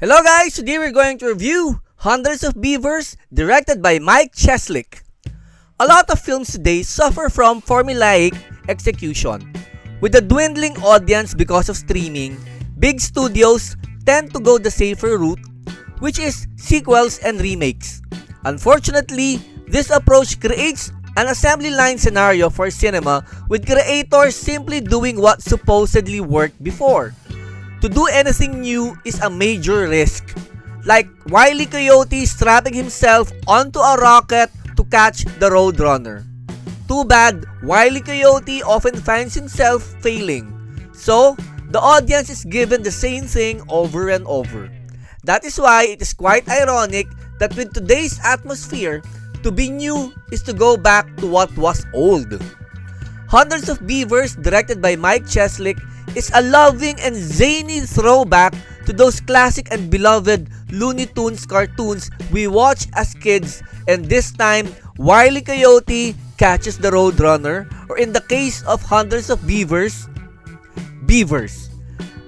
Hello guys, today we're going to review Hundreds of Beavers, directed by Cheslik. A lot of films today suffer from formulaic execution. With a dwindling audience because of streaming, big studios tend to go the safer route, which is sequels and remakes. Unfortunately, this approach creates an assembly line scenario for cinema with creators simply doing what supposedly worked before. To do anything new is a major risk, like Wile E. Coyote strapping himself onto a rocket to catch the Roadrunner. Too bad, Wile E. Coyote often finds himself failing, so the audience is given the same thing over and over. That is why it is quite ironic that with today's atmosphere, to be new is to go back to what was old. Hundreds of Beavers, directed by Cheslik, is a loving and zany throwback to those classic and beloved Looney Tunes cartoons we watched as kids, and this time, Wile E. Coyote catches the Roadrunner, or in the case of Hundreds of Beavers, Beavers.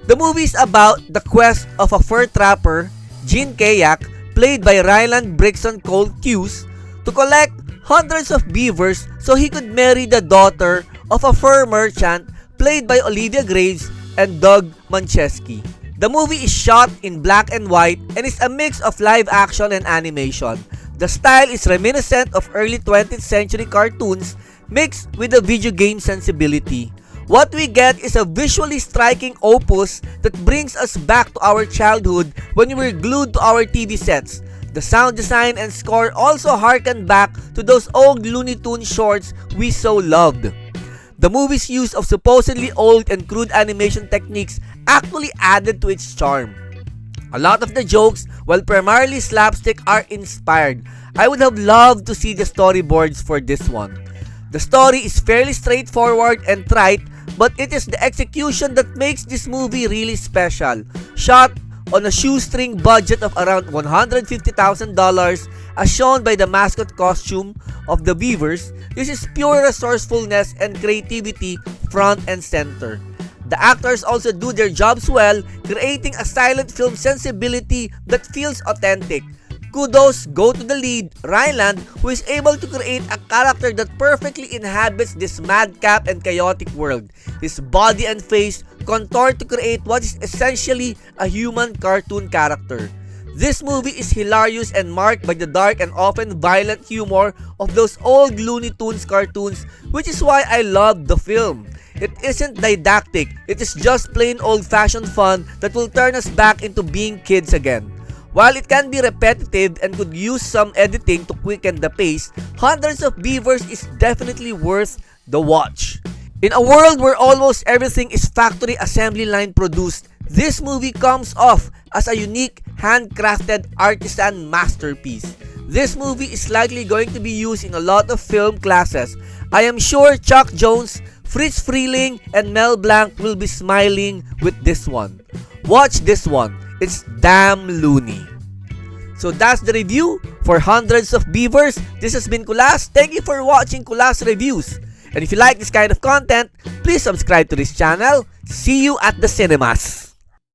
The movie is about the quest of a fur trapper, Gene Kayak, played by Ryland Cole Tews, to collect hundreds of beavers so he could marry the daughter of a fur merchant played by Olivia Graves and Doug Manchesky. The movie is shot in black and white and is a mix of live action and animation. The style is reminiscent of early 20th century cartoons mixed with a video game sensibility. What we get is a visually striking opus that brings us back to our childhood when we were glued to our TV sets. The sound design and score also harken back to those old Looney Tunes shorts we so loved. The movie's use of supposedly old and crude animation techniques actually added to its charm. A lot of the jokes, while primarily slapstick, are inspired. I would have loved to see the storyboards for this one. The story is fairly straightforward and trite, but it is the execution that makes this movie really special. Shot on a shoestring budget of around $150,000, as shown by the mascot costume of the Beavers, this is pure resourcefulness and creativity front and center. The actors also do their jobs well, creating a silent film sensibility that feels authentic. Kudos go to the lead, Ryland, who is able to create a character that perfectly inhabits this madcap and chaotic world. His body and face contort to create what is essentially a human cartoon character. This movie is hilarious and marked by the dark and often violent humor of those old Looney Tunes cartoons, which is why I love the film. It isn't didactic, it is just plain old-fashioned fun that will turn us back into being kids again. While it can be repetitive and could use some editing to quicken the pace, Hundreds of Beavers is definitely worth the watch. In a world where almost everything is factory assembly line produced, this movie comes off as a unique, handcrafted artisan masterpiece. This movie is likely going to be used in a lot of film classes. I am sure Chuck Jones, Fritz Freeling, and Mel Blanc will be smiling with this one. Watch this one. It's damn loony. So that's the review for Hundreds of Beavers. This has been Kulas. Thank you for watching Kulas Reviews. And if you like this kind of content, please subscribe to this channel. See you at the cinemas.